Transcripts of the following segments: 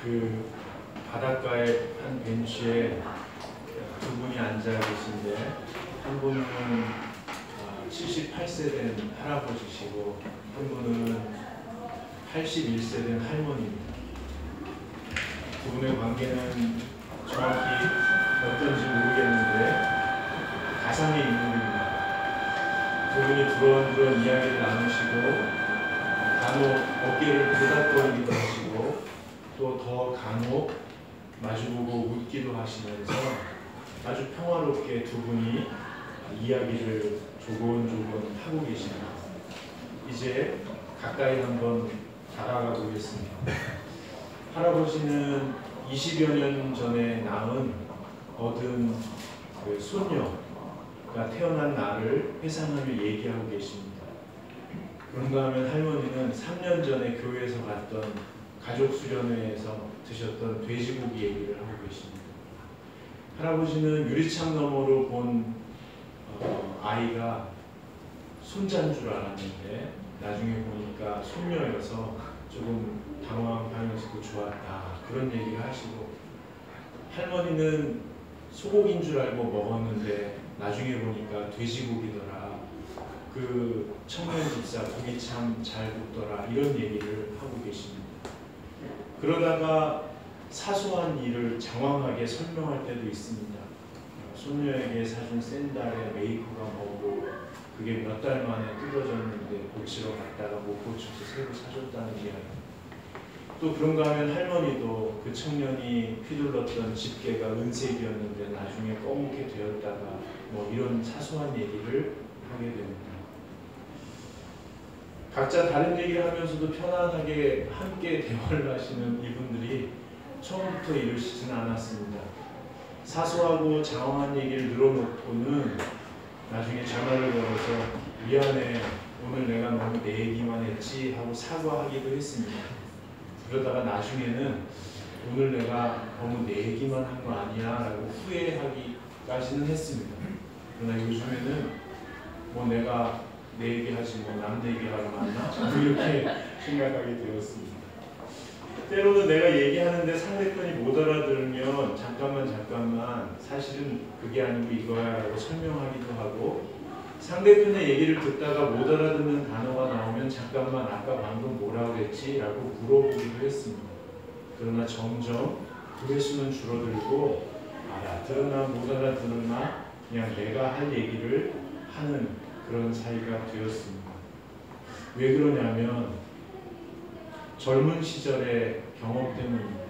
그 바닷가에 한 벤치에 두 분이 앉아 계신데, 한 분은 78세 된 할아버지시고 한 분은 81세 된 할머니입니다. 두 분의 관계는 정확히 어떤지 모르겠는데 가상의 인물입니다. 두 분이 두런두런 이야기를 나누시고 간혹 어깨를 토닥거리기도 하시고 또 더 간혹 마주보고 웃기도 하시면서 아주 평화롭게 두 분이 이야기를 조곤조곤 하고 계십니다. 이제 가까이 한번 다가가 보겠습니다. 할아버지는 20여 년 전에 얻은 그 손녀가 태어난 날을 회상하며 얘기하고 계십니다. 그런가 하면 할머니는 3년 전에 교회에서 갔던 가족 수련회에서 드셨던 돼지고기 얘기를 하고 계십니다. 할아버지는 유리창 너머로 본 아이가 손자인 줄 알았는데 나중에 보니까 손녀여서 조금 당황하면서도 좋았다, 그런 얘기를 하시고, 할머니는 소고기인 줄 알고 먹었는데 나중에 보니까 돼지고기더라, 그 청년 집사 고기 참 잘 굽더라, 이런 얘기를 하고 계십니다. 그러다가 사소한 일을 장황하게 설명할 때도 있습니다. 손녀에게 사준 샌들에 메이커가 뭐고 그게 몇 달 만에 뜯어졌는데 고치러 갔다가 못 고쳐서 새로 사줬다는 이야기. 또 그런가 하면 할머니도 그 청년이 휘둘렀던 집게가 은색이었는데 나중에 검게 되었다가 뭐 이런 사소한 얘기를 하게 됩니다. 각자 다른 얘기를 하면서도 편안하게 함께 대화를 하시는 이분들이 처음부터 이러시지는 않았습니다. 사소하고 장황한 얘기를 늘어놓고는 나중에 전화를 걸어서 미안해, 오늘 내가 너무 내 얘기만 했지 하고 사과하기도 했습니다. 그러다가 나중에는 오늘 내가 너무 내 얘기만 한 거 아니야 라고 후회하기까지는 했습니다. 그러나 요즘에는 뭐 내가 내 얘기하지 뭐 남 얘기하러 만나? 이렇게 생각하게 되었습니다. 때로는 내가 얘기하는데 상대편이 못 알아들으면 잠깐만 사실은 그게 아니고 이거야 라고 설명하기도 하고, 상대편의 얘기를 듣다가 못 알아듣는 단어가 나오면 잠깐만 아까 방금 뭐라고 했지? 라고 물어보기도 했습니다. 그러나 점점 그 횟수는 줄어들고 알아들으나 못 알아들으나 그냥 내가 할 얘기를 하는 그런 사이가 되었습니다. 왜 그러냐면 젊은 시절의 경험 때문입니다.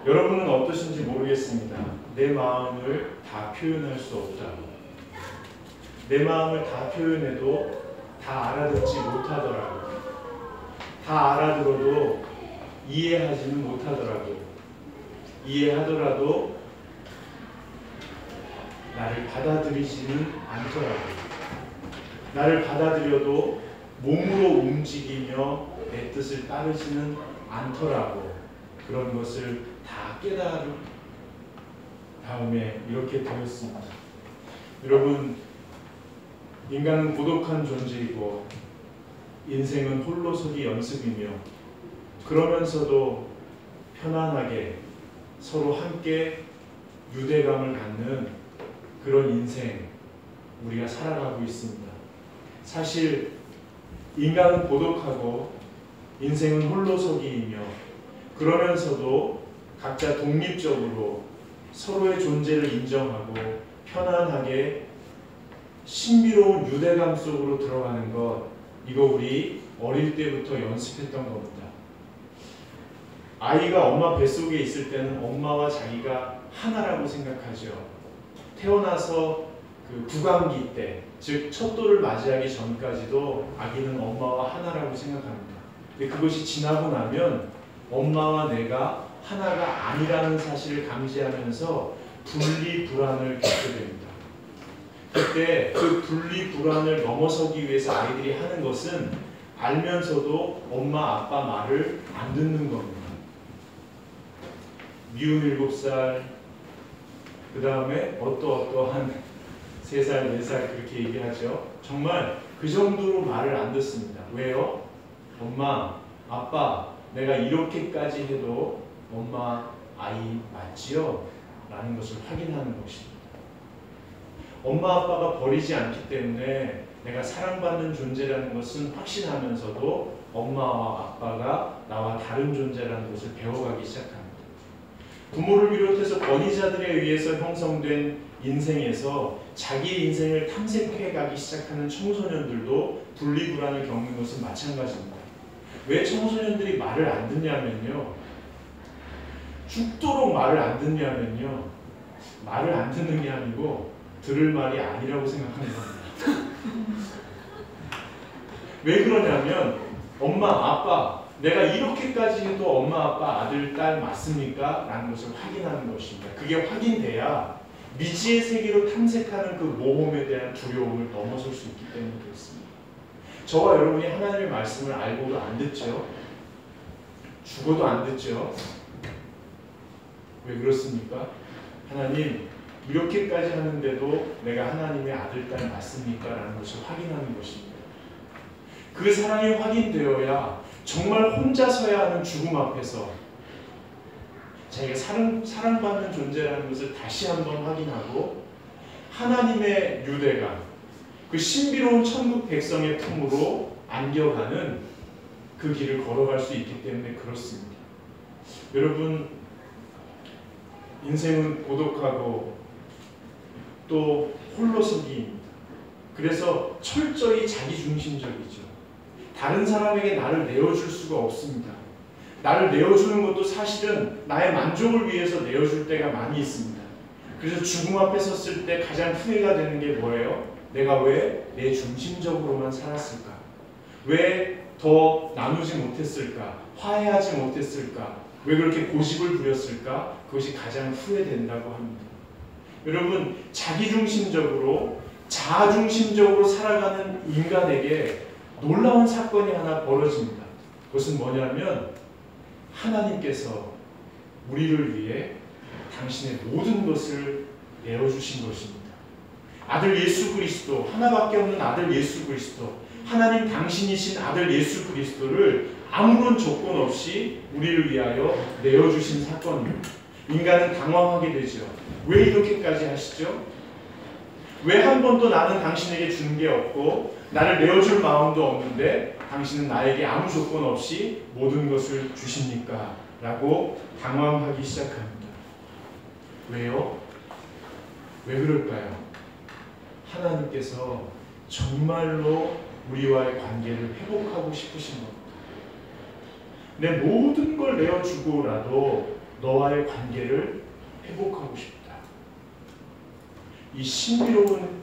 여러분은 어떠신지 모르겠습니다. 내 마음을 다 표현할 수 없다고. 내 마음을 다 표현해도 다 알아듣지 못하더라고요. 다 알아들어도 이해하지는 못하더라고요. 이해하더라도 나를 받아들이지는 않더라고요. 나를 받아들여도 몸으로 움직이며 내 뜻을 따르지는 않더라고. 그런 것을 다 깨달은 다음에 이렇게 되었습니다. 여러분, 인간은 고독한 존재이고 인생은 홀로서기 연습이며, 그러면서도 편안하게 서로 함께 유대감을 갖는 그런 인생 우리가 살아가고 있습니다. 사실 인간은 고독하고 인생은 홀로서기이며, 그러면서도 각자 독립적으로 서로의 존재를 인정하고 편안하게 신비로운 유대감 속으로 들어가는 것, 이거 우리 어릴 때부터 연습했던 겁니다. 아이가 엄마 뱃속에 있을 때는 엄마와 자기가 하나라고 생각하죠. 태어나서 그 구강기 때, 즉 첫 돌을 맞이하기 전까지도 아기는 엄마와 하나라고 생각합니다. 근데 그것이 지나고 나면 엄마와 내가 하나가 아니라는 사실을 감지하면서 분리불안을 겪게 됩니다. 그때 그 분리불안을 넘어서기 위해서 아이들이 하는 것은 알면서도 엄마 아빠 말을 안 듣는 겁니다. 미운 7살, 그 다음에 어떠한 3살, 4살 그렇게 얘기하죠. 정말 그 정도로 말을 안 듣습니다. 왜요? 엄마, 아빠, 내가 이렇게까지 해도 엄마, 아이 맞지요? 라는 것을 확인하는 것입니다. 엄마, 아빠가 버리지 않기 때문에 내가 사랑받는 존재라는 것은 확신하면서도 엄마와 아빠가 나와 다른 존재라는 것을 배워가기 시작합니다. 부모를 비롯해서 권위자들에 의해서 형성된 인생에서 자기의 인생을 탐색해가기 시작하는 청소년들도 분리불안을 겪는 것은 마찬가지입니다. 왜 청소년들이 말을 안 듣냐면요. 죽도록 말을 안 듣냐면요. 말을 안 듣는 게 아니고 들을 말이 아니라고 생각하는 겁니다. 왜 그러냐면 엄마, 아빠, 내가 이렇게까지 해도 엄마, 아빠, 아들, 딸 맞습니까? 라는 것을 확인하는 것입니다. 그게 확인돼야 미지의 세계로 탐색하는 그 모험에 대한 두려움을 넘어설 수 있기 때문에 그렇습니다. 저와 여러분이 하나님의 말씀을 알고도 안 듣죠? 죽어도 안 듣죠? 왜 그렇습니까? 하나님, 이렇게까지 하는데도 내가 하나님의 아들, 딸 맞습니까? 라는 것을 확인하는 것입니다. 그 사랑이 확인되어야 정말 혼자 서야 하는 죽음 앞에서 자기가 사랑받는 존재라는 것을 다시 한번 확인하고 하나님의 유대감, 그 신비로운 천국 백성의 품으로 안겨가는 그 길을 걸어갈 수 있기 때문에 그렇습니다. 여러분, 인생은 고독하고 또 홀로서기입니다. 그래서 철저히 자기중심적이죠. 다른 사람에게 나를 내어줄 수가 없습니다. 나를 내어주는 것도 사실은 나의 만족을 위해서 내어줄 때가 많이 있습니다. 그래서 죽음 앞에 섰을 때 가장 후회가 되는 게 뭐예요? 내가 왜 내 중심적으로만 살았을까? 왜 더 나누지 못했을까? 화해하지 못했을까? 왜 그렇게 고집을 부렸을까? 그것이 가장 후회된다고 합니다. 여러분, 자기중심적으로 자아중심적으로 살아가는 인간에게 놀라운 사건이 하나 벌어집니다. 그것은 뭐냐면 하나님께서 우리를 위해 당신의 모든 것을 내어주신 것입니다. 아들 예수 그리스도, 하나밖에 없는 아들 예수 그리스도, 하나님 당신이신 아들 예수 그리스도를 아무런 조건 없이 우리를 위하여 내어주신 사건입니다. 인간은 당황하게 되죠. 왜 이렇게까지 하시죠? 왜 한 번도 나는 당신에게 준 게 없고 나를 내어줄 마음도 없는데 당신은 나에게 아무 조건 없이 모든 것을 주십니까? 라고 당황하기 시작합니다. 왜요? 왜 그럴까요? 하나님께서 정말로 우리와의 관계를 회복하고 싶으신 겁니다. 내 모든 걸 내어주고라도 너와의 관계를 회복하고 싶다. 이 신비로운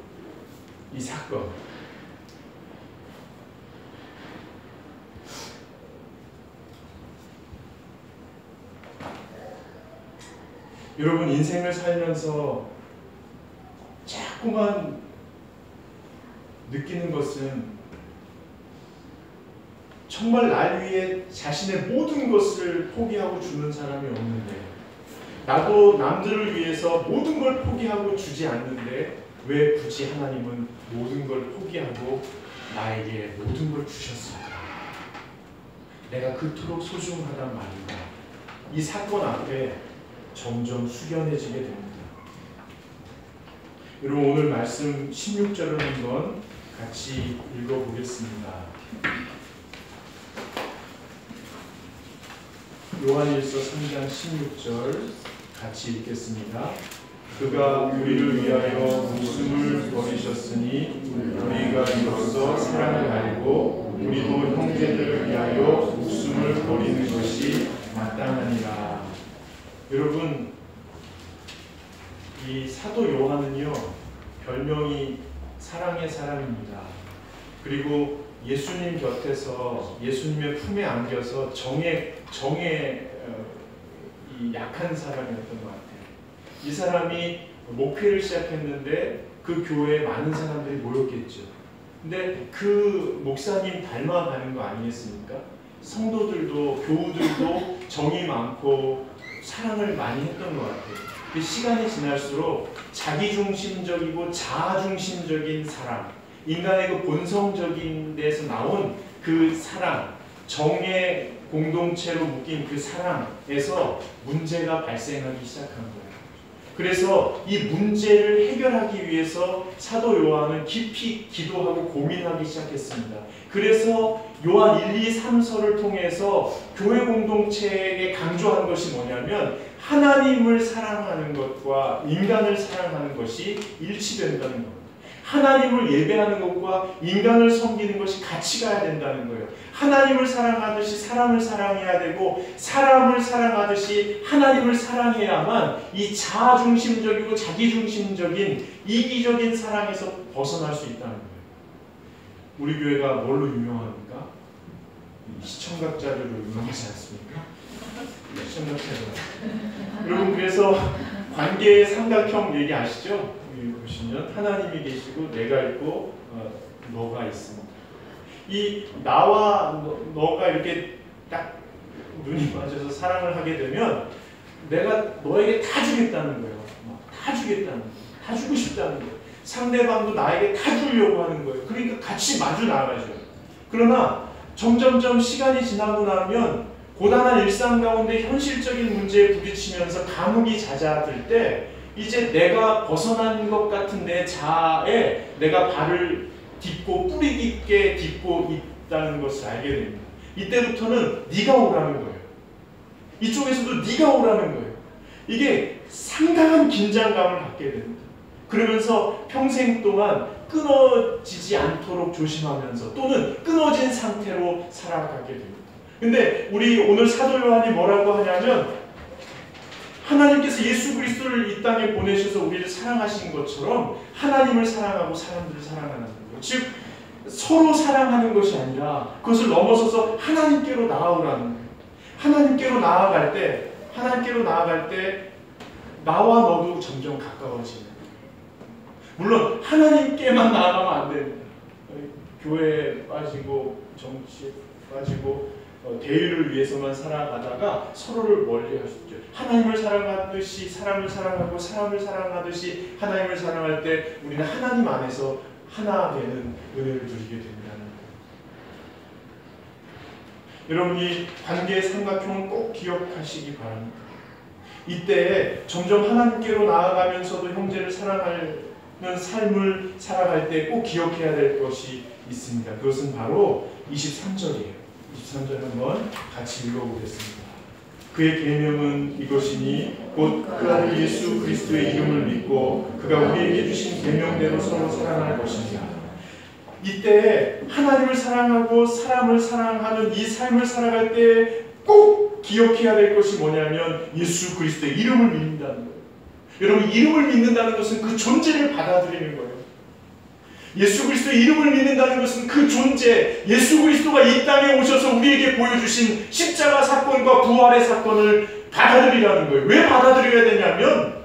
이 사건, 여러분 인생을 살면서 자꾸만 느끼는 것은 정말 날 위해 자신의 모든 것을 포기하고 주는 사람이 없는데, 나도 남들을 위해서 모든 걸 포기하고 주지 않는데 왜 굳이 하나님은 모든 걸 포기하고 나에게 모든 걸 주셨을까? 내가 그토록 소중하단 말인가? 이 사건 앞에 점점 숙연해지게 됩니다. 여러분 오늘 말씀 16절을 한번 같이 읽어보겠습니다. 요한일서 3장 16절 같이 읽겠습니다. 그가 우리를 위하여 목숨을 버리셨으니 우리가 이로써 사랑을 알고 우리도 형제들을 위하여 목숨을 버리는 것이 마땅하니라. 여러분, 이 사도 요한은요, 별명이 사랑의 사람입니다. 그리고 예수님 곁에서 예수님의 품에 안겨서 정의 이 약한 사람이었던 것 같아요. 이 사람이 목회를 시작했는데 그 교회에 많은 사람들이 모였겠죠. 근데 그 목사님 닮아가는 거 아니겠습니까? 성도들도 교우들도 정이 많고 사랑을 많이 했던 것 같아요. 그 시간이 지날수록 자기중심적이고 자아중심적인 사랑, 인간의 그 본성적인 데서 나온 그 사랑, 정의 공동체로 묶인 그 사랑에서 문제가 발생하기 시작한 거예요. 그래서 이 문제를 해결하기 위해서 사도 요한은 깊이 기도하고 고민하기 시작했습니다. 그래서 요한 1, 2, 3서를 통해서 교회 공동체에게 강조한 것이 뭐냐면 하나님을 사랑하는 것과 인간을 사랑하는 것이 일치된다는 겁니다. 하나님을 예배하는 것과 인간을 섬기는 것이 같이 가야 된다는 거예요. 하나님을 사랑하듯이 사람을 사랑해야 되고 사람을 사랑하듯이 하나님을 사랑해야만 이 자아중심적이고 자기중심적인 이기적인 사랑에서 벗어날 수 있다는 거예요. 우리 교회가 뭘로 유명합니까? 시청각자료로 유명하지 않습니까? 시청각자료. 여러분 그래서 관계의 삼각형 얘기 아시죠? 여기 보시면 하나님이 계시고 내가 있고 너가 있습니다. 이 나와 너가 이렇게 딱 눈이 맞아서 사랑을 하게 되면 내가 너에게 다 주겠다는 거예요. 다 주겠다는 거예요. 다 주고 싶다는 거예요. 상대방도 나에게 다 주려고 하는 거예요. 그러니까 같이 마주 나가죠. 그러나 점점점 시간이 지나고 나면 고단한 일상 가운데 현실적인 문제에 부딪히면서 감흥이 잦아들 때 이제 내가 벗어난 것 같은 내 자아에 내가 발을 딛고 뿌리 깊게 딛고 있다는 것을 알게 됩니다. 이때부터는 네가 오라는 거예요. 이쪽에서도 네가 오라는 거예요. 이게 상당한 긴장감을 갖게 됩니다. 그러면서 평생 동안 끊어지지 않도록 조심하면서 또는 끊어진 상태로 살아가게 됩니다. 근데 우리 오늘 사도 요한이 뭐라고 하냐면 하나님께서 예수 그리스도를 이 땅에 보내셔서 우리를 사랑하신 것처럼 하나님을 사랑하고 사람들을 사랑하는 거예요. 즉 서로 사랑하는 것이 아니라 그것을 넘어서서 하나님께로 나아오라는 거예요. 하나님께로 나아갈 때 나와 너도 점점 가까워지는 거예요. 물론 하나님께만 나아가면 안 됩니다. 교회에 빠지고 정치에 빠지고 대의를 위해서만 살아가다가 서로를 멀리할 수 있죠. 하나님을 사랑하듯이 사람을 사랑하고 사람을 사랑하듯이 하나님을 사랑할 때 우리는 하나님 안에서 하나 되는 은혜를 누리게 된다는 거예요. 여러분이 관계의 삼각형을 꼭 기억하시기 바랍니다. 이때 점점 하나님께로 나아가면서도 형제를 사랑하는 삶을 살아갈 때 꼭 기억해야 될 것이 있습니다. 그것은 바로 23절이에요. 23절 한번 같이 읽어보겠습니다. 그의 계명은 이것이니 곧 그 아들 예수 그리스도의 이름을 믿고 그가 우리에게 주신 계명대로 서로 사랑할 것입니다. 이때 하나님을 사랑하고 사람을 사랑하는 이 삶을 살아갈 때 꼭 기억해야 될 것이 뭐냐면 예수 그리스도의 이름을 믿는다는 거예요. 여러분 이름을 믿는다는 것은 그 존재를 받아들이는 거예요. 예수 그리스도의 이름을 믿는다는 것은 그 존재, 예수 그리스도가 이 땅에 오셔서 우리에게 보여주신 십자가 사건과 부활의 사건을 받아들이라는 거예요. 왜 받아들여야 되냐면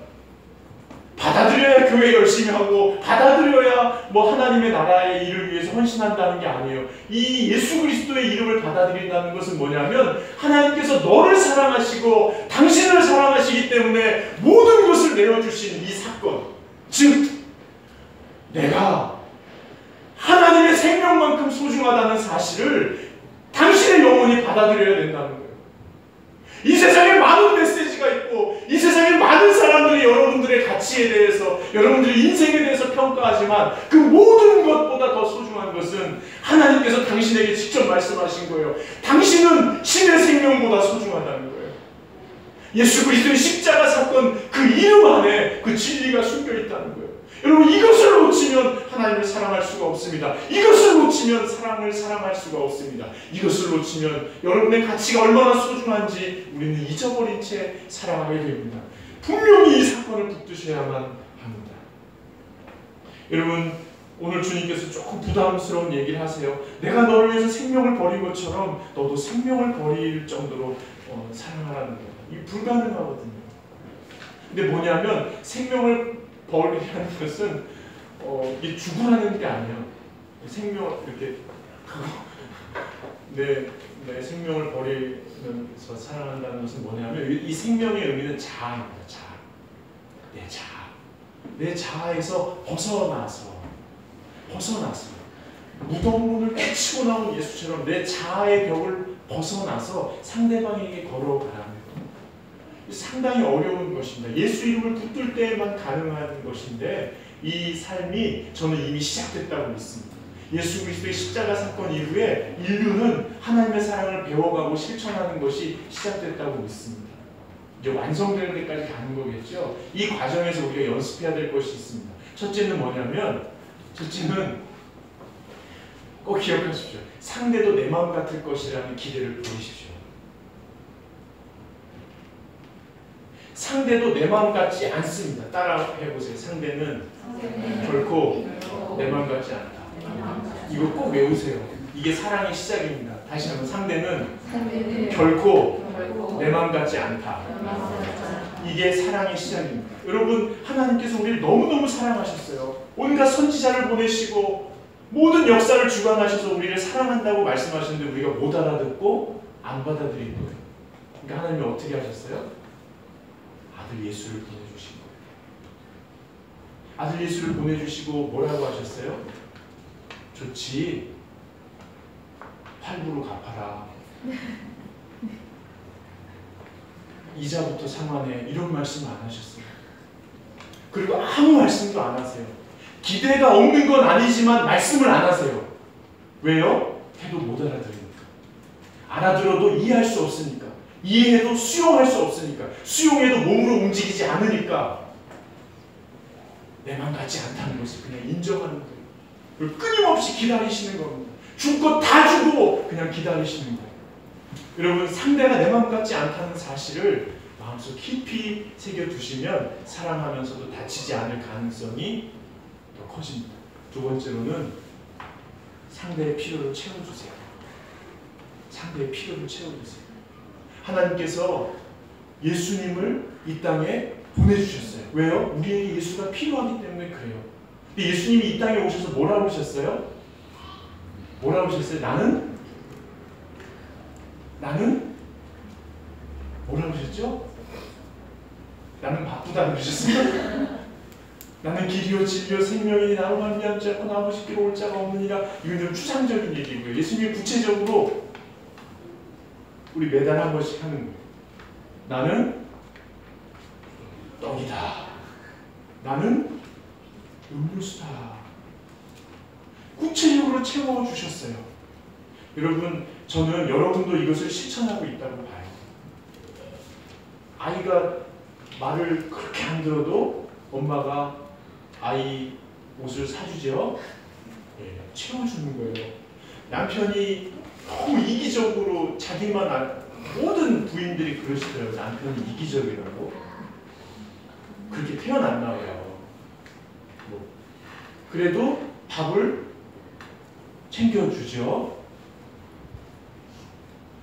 받아들여야 교회 열심히 하고 받아들여야 뭐 하나님의 나라의 일을 위해서 헌신한다는 게 아니에요. 이 예수 그리스도의 이름을 받아들인다는 것은 뭐냐면 하나님께서 너를 사랑하시고 당신을 사랑하시기 때문에 모든 것을 내어주신 이 사건, 즉 내가 하나님의 생명만큼 소중하다는 사실을 당신의 영혼이 받아들여야 된다는 거예요. 이 세상에 많은 메시지가 있고 이 세상에 많은 사람들이 여러분들의 가치에 대해서 여러분들의 인생에 대해서 평가하지만 그 모든 것보다 더 소중한 것은 하나님께서 당신에게 직접 말씀하신 거예요. 당신은 신의 생명보다 소중하다는 거예요. 예수 그리스도의 십자가 사건 그 이름 안에 그 진리가 숨겨 있다는 거예요. 여러분 이것을 놓치면 하나님을 사랑할 수가 없습니다. 이것을 놓치면 사랑을 사랑할 수가 없습니다. 이것을 놓치면 여러분의 가치가 얼마나 소중한지 우리는 잊어버린 채 살아가게 됩니다. 분명히 이 사건을 붙드셔야만 합니다. 여러분 오늘 주님께서 조금 부담스러운 얘기를 하세요. 내가 너를 위해서 생명을 버린 것처럼 너도 생명을 버릴 정도로 사랑하라는 거예요. 이게 불가능하거든요. 근데 뭐냐면 생명을 버리라는 것은 이 죽으라는 게 아니에요. 생명 이렇게 내 생명을 버리면서 사랑한다는 것은 뭐냐면 이 생명의 의미는 자아입니다. 자아. 내 자아에서 벗어나서 무덤 문을 깨치고 나온 예수처럼 내 자아의 벽을 벗어나서 상대방에게 걸어가라는 상당히 어려운 것입니다. 예수 이름을 붙들 때에만 가능한 것인데 이 삶이 저는 이미 시작됐다고 믿습니다. 예수 그리스도의 십자가 사건 이후에 인류는 하나님의 사랑을 배워가고 실천하는 것이 시작됐다고 믿습니다. 이제 완성되는 데까지 가는 거겠죠. 이 과정에서 우리가 연습해야 될 것이 있습니다. 첫째는 뭐냐면, 첫째는 꼭 기억하십시오. 상대도 내 마음 같을 것이라는 기대를 버리십시오. 상대도 내 마음 같지 않습니다. 따라 해보세요. 상대는 결코 내 마음 같지 않다. 이거 꼭 외우세요. 이게 사랑의 시작입니다. 다시 한번, 상대는 결코 내 마음 같지 않다. 이게 사랑의 시작입니다. 여러분, 하나님께서 우리를 너무너무 사랑하셨어요. 온갖 선지자를 보내시고 모든 역사를 주관하셔서 우리를 사랑한다고 말씀하셨는데 우리가 못 알아듣고 안 받아들인 거예요. 그러니까 하나님이 어떻게 하셨어요? 아들 예수를 보내주신 거예요. 아들 예수를 보내주시고 뭐라고 하셨어요? 좋지, 할부로 갚아라, 이자부터 상환해, 이런 말씀 안 하셨어요. 그리고 아무 말씀도 안 하세요. 기대가 없는 건 아니지만 말씀을 안 하세요. 왜요? 해도 못 알아들으니까. 알아들어도 이해할 수 없으니까. 이해해도 수용할 수 없으니까. 수용해도 몸으로 움직이지 않으니까. 내 맘 같지 않다는 것을 그냥 인정하는 거예요. 그걸 끊임없이 기다리시는 겁니다. 줄 것 다 주고 그냥 기다리시는 거예요. 여러분, 상대가 내 맘 같지 않다는 사실을 마음속 깊이 새겨두시면 사랑하면서도 다치지 않을 가능성이 더 커집니다. 두 번째로는 상대의 필요를 채워주세요. 상대의 필요를 채워주세요. 하나님께서 예수님을 이 땅에 보내주셨어요. 왜요? 우리에게 예수가 필요하기 때문에 그래요. 근데 예수님이 이 땅에 오셔서 뭐라고 하셨어요? 뭐라고 하셨어요? 나는 뭐라고 하셨죠? 나는 바쁘다고 하셨어요. 나는 길이요 진리요 생명이니 나로 말미암지 않고 아버지께로 올 자가 없느니라. 이건 좀 추상적인 얘기고요. 예수님이 구체적으로 우리 매달 한 번씩 하는 거예요. 나는 떡이다. 나는 음료수다. 구체적으로 채워주셨어요. 여러분, 저는 여러분도 이것을 실천하고 있다고 봐요. 아이가 말을 그렇게 안 들어도 엄마가 아이 옷을 사주죠. 채워주는 거예요. 남편이 너무 이기적으로 자기만 모든 부인들이 그러시더라고요. 남편이 이기적이라고. 그렇게 태어났나 봐요. 그래도 밥을 챙겨주죠.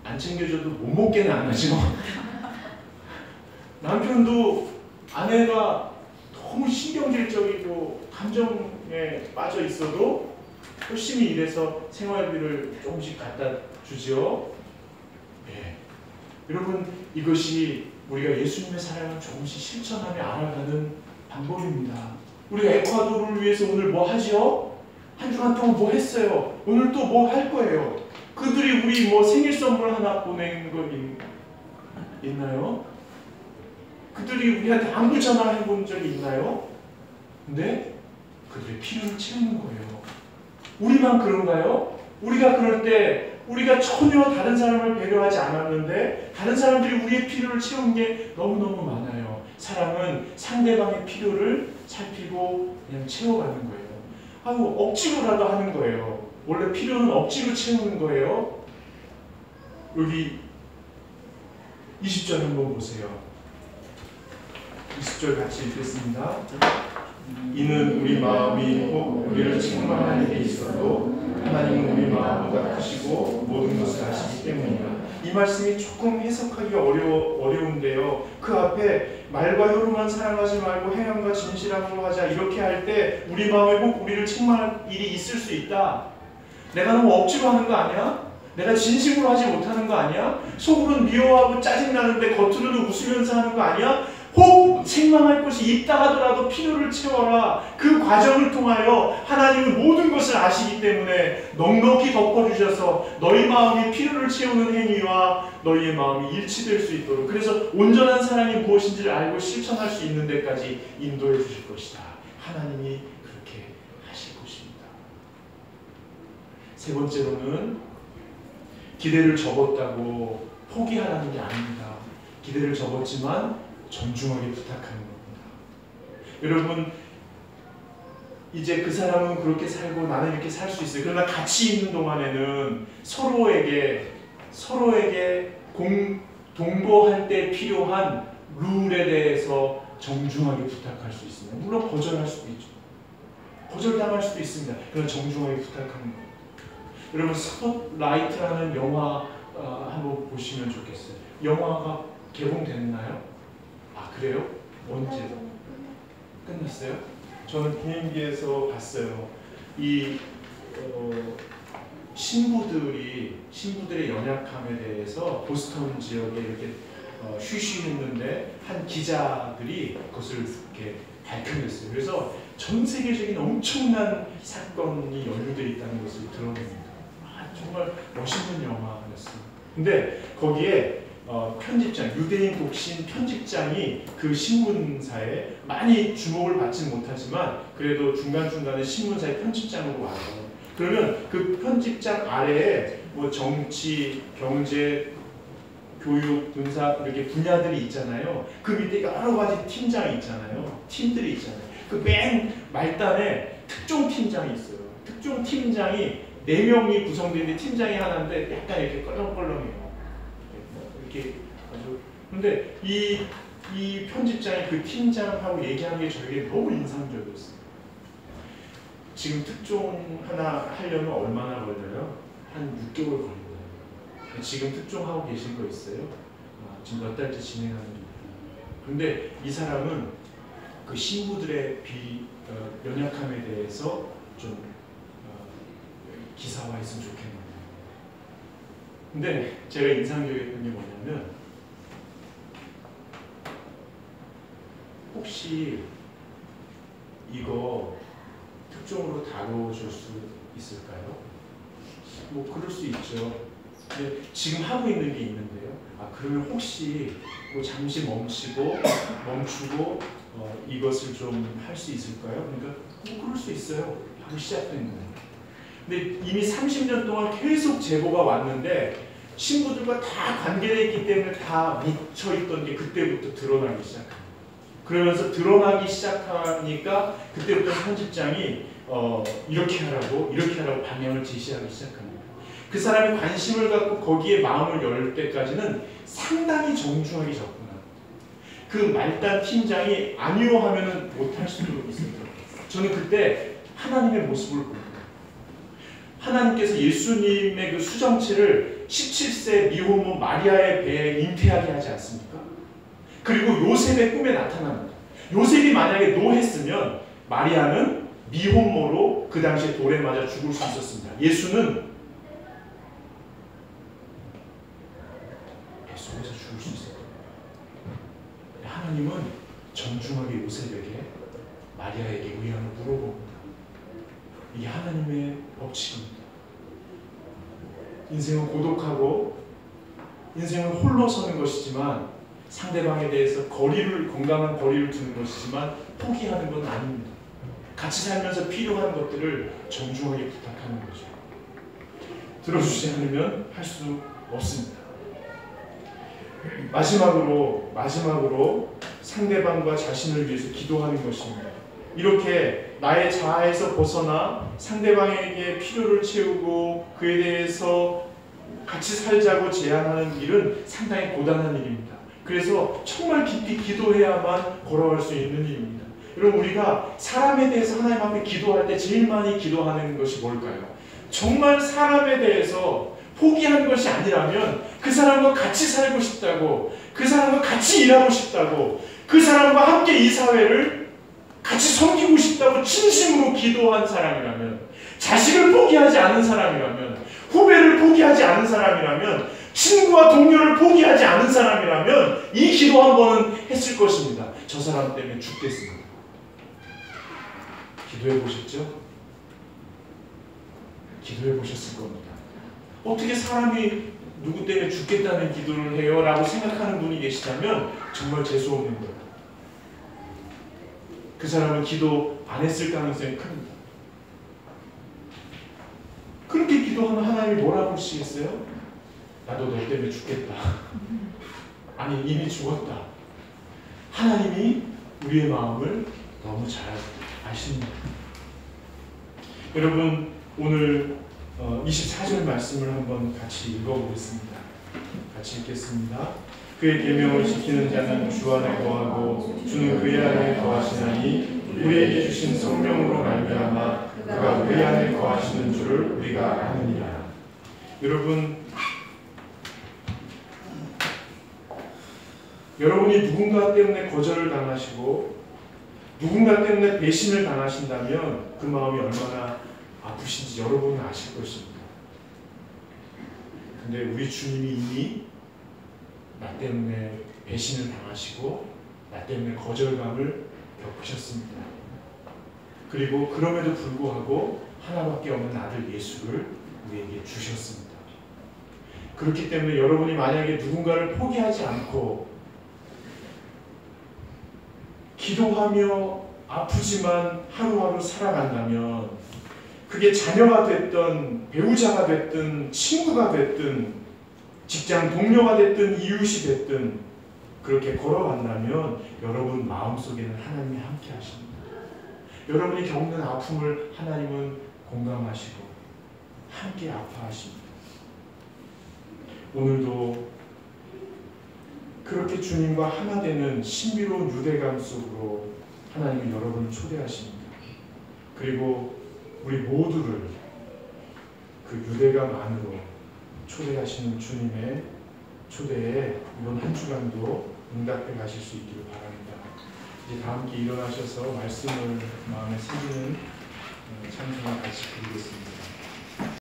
안 챙겨줘도 못 먹게는 안 하죠. 남편도 아내가 너무 신경질적이고 감정에 빠져 있어도 열심히 일해서 생활비를 조금씩 갖다 주죠. 여러분, 이것이 우리가 예수님의 사랑을 조금씩 실천하며 알아가는 방법입니다. 우리가 에콰도르를 위해서 오늘 뭐 하죠? 한 주간 동안 뭐 했어요? 오늘 또 뭐 할 거예요? 그들이 우리 뭐 생일 선물 하나 보낸 건 있나요? 그들이 우리한테 안부 전화해 본 적이 있나요? 근데 그들의 필요를 채우는 거예요. 우리만 그런가요? 우리가 그럴 때 우리가 전혀 다른 사람을 배려하지 않았는데 다른 사람들이 우리의 필요를 채운 게 너무너무 많아요. 사랑은 상대방의 필요를 살피고 그냥 채워가는 거예요. 억지로라도 하는 거예요. 원래 필요는 억지로 채우는 거예요. 여기 20절 한번 보세요. 20절 같이 읽겠습니다. 이는 우리 마음이 혹 우리를 책망하는 일이 있어도 하나님은 우리 마음보다 크시고 모든 것을 아시기 때문이다. 이 말씀이 조금 해석하기 어려운데요. 그 앞에 말과 혀로만 사랑하지 말고 행함과 진실함으로 하자, 이렇게 할 때 우리 마음에 혹 우리를 책망할 일이 있을 수 있다. 내가 너무 억지로 하는 거 아니야? 내가 진심으로 하지 못하는 거 아니야? 속으로는 미워하고 짜증나는데 겉으로는 웃으면서 하는 거 아니야? 혹 책망할 것이 있다 하더라도 필요를 채워라. 그 과정을 통하여 하나님은 모든 것을 아시기 때문에 넉넉히 덮어주셔서 너희 마음이 필요를 채우는 행위와 너희의 마음이 일치될 수 있도록, 그래서 온전한 사랑이 무엇인지를 알고 실천할 수 있는 데까지 인도해 주실 것이다. 하나님이 그렇게 하실 것입니다. 세 번째로는 기대를 접었다고 포기하라는 게 아닙니다. 기대를 접었지만 정중하게 부탁하는 겁니다. 여러분, 이제 그 사람은 그렇게 살고 나는 이렇게 살 수 있어요. 그러나 같이 있는 동안에는 서로에게 동거할 때 필요한 룰에 대해서 정중하게 부탁할 수 있습니다. 물론 거절할 수도 있죠. 거절당할 수도 있습니다. 그러나 정중하게 부탁하는 겁니다. 여러분, 스포트라이트라는 영화 한번 보시면 좋겠어요. 영화가 개봉됐나요? 아, 그래요? 언제? 끝났어요? 저는 비행기에서 봤어요. 이 신부들의 연약함에 대해서 보스턴 지역에 이렇게 쉬쉬했는데 한 기자들이 그것을 이렇게 밝혀냈어요. 그래서 전 세계적인 엄청난 사건이 연루되어 있다는 것을 드러냅니다. 정말 멋있는 영화였어요. 근데 거기에 편집장, 유대인 독신 편집장이 그 신문사에 많이 주목을 받지 못하지만 그래도 중간중간에 신문사의 편집장으로 와요. 그러면 그 편집장 아래에 뭐 정치, 경제, 교육, 군사 이렇게 분야들이 있잖아요. 그 밑에 여러 가지 팀장이 있잖아요. 팀들이 있잖아요. 그 맨 말단에 특종 팀장이 있어요. 특종 팀장이 4명이 구성되는데 팀장이 하나인데 약간 이렇게 껄렁껄렁해요. 이렇게 아주. 근데 이 편집장이 그 팀장하고 얘기하는 게 저에게 너무 인상적이었어요. 지금 특종 하나 하려면 얼마나 걸려요? 한 6개월 걸립니다. 지금 특종하고 계신 거 있어요? 지금 몇 달째 진행하는 중이에요. 그런데 이 사람은 그 신부들의 연약함에 대해서 좀 기사화했으면 좋겠는데. 근데 제가 인상적이었던 게 뭐냐면, 혹시 이거 특종으로 다뤄줄 수 있을까요? 뭐 그럴 수 있죠. 근데 지금 하고 있는 게 있는데요. 그러면 혹시 뭐 잠시 멈추고 이것을 좀 할 수 있을까요? 그러니까 뭐 그럴 수 있어요. 하고 시작된 거예요. 근데 이미 30년 동안 계속 제보가 왔는데 신부들과 다 관계되어 있기 때문에 다 묻혀있던 게 그때부터 드러나기 시작합니다. 그러면서 드러나기 시작하니까 그때부터 편집장이 이렇게 하라고 방향을 제시하기 시작합니다. 그 사람이 관심을 갖고 거기에 마음을 열 때까지는 상당히 정중하게 접근합니다. 그 말단 팀장이 아니요 하면은 못할 수도 있어요. 저는 그때 하나님의 모습을 봅니다. 하나님께서 예수님의 그 수정체를 17세 미혼모 마리아의 배에 잉태하게 하지 않습니까? 그리고 요셉의 꿈에 나타납니다. 요셉이 만약에 노했으면 마리아는 미혼모로 그 당시에 돌에 맞아 죽을 수 있었습니다. 예수는 뱃속에서 죽을 수 있었다. 하나님은 정중하게 요셉에게 마리아에게 의향을 물어봅니다. 이게 하나님의 법칙입니다. 인생은 고독하고 인생은 홀로 서는 것이지만 상대방에 대해서 건강한 거리를 두는 것이지만 포기하는 건 아닙니다. 같이 살면서 필요한 것들을 정중하게 부탁하는 거죠. 들어주지 않으면 할 수 없습니다. 마지막으로 상대방과 자신을 위해서 기도하는 것입니다. 이렇게 나의 자아에서 벗어나 상대방에게 필요를 채우고 그에 대해서 같이 살자고 제안하는 일은 상당히 고단한 일입니다. 그래서 정말 깊이 기도해야만 걸어갈 수 있는 일입니다. 여러분, 우리가 사람에 대해서 하나님 앞에 기도할 때 제일 많이 기도하는 것이 뭘까요? 정말 사람에 대해서 포기한 것이 아니라면 그 사람과 같이 살고 싶다고, 그 사람과 같이 일하고 싶다고, 그 사람과 함께 이 사회를 같이 섬기고 싶다고 진심으로 기도한 사람이라면, 자식을 포기하지 않은 사람이라면, 후배를 포기하지 않은 사람이라면 친구와 동료를 포기하지 않은 사람이라면 이 기도 한 번은 했을 것입니다. 저 사람 때문에 죽겠습니다. 기도해 보셨죠? 기도해 보셨을 겁니다. 어떻게 사람이 누구 때문에 죽겠다는 기도를 해요? 라고 생각하는 분이 계시다면 정말 재수없는 거예요. 그 사람은 기도 안 했을 가능성이 큽니다. 그렇게 기도하면 하나님이 뭐라고 하시겠어요? 나도 너 때문에 죽겠다. 아니 이미 죽었다. 하나님이 우리의 마음을 너무 잘 아십니다. 여러분 오늘 24절 말씀을 한번 같이 읽어보겠습니다. 같이 읽겠습니다. 그의 계명을 지키는 자는 주 안에 거하고 주는 그의 안에 거하시나니 우리에게 주신 성령으로 말미암아 그가 우리 안에 거하시는 줄을 우리가 아느니라. 여러분이 누군가 때문에 거절을 당하시고 누군가 때문에 배신을 당하신다면 그 마음이 얼마나 아프신지 여러분은 아실 것입니다. 근데 우리 주님이 이미 나 때문에 배신을 당하시고 나 때문에 거절감을 겪으셨습니다. 그리고 그럼에도 불구하고 하나밖에 없는 아들 예수를 우리에게 주셨습니다. 그렇기 때문에 여러분이 만약에 누군가를 포기하지 않고 기도하며 아프지만 하루하루 살아간다면 그게 자녀가 됐든 배우자가 됐든 친구가 됐든 직장 동료가 됐든 이웃이 됐든 그렇게 걸어간다면 여러분 마음속에는 하나님이 함께 하십니다. 여러분이 겪는 아픔을 하나님은 공감하시고 함께 아파하십니다. 오늘도 그렇게 주님과 하나 되는 신비로운 유대감 속으로 하나님은 여러분을 초대하십니다. 그리고 우리 모두를 그 유대감 안으로 초대하시는 주님의 초대에 이번 한 주간도 응답해 가실 수 있기를 바랍니다. 이제 다 함께 일어나셔서 말씀을 마음에 새기는 찬송을 같이 부르겠습니다.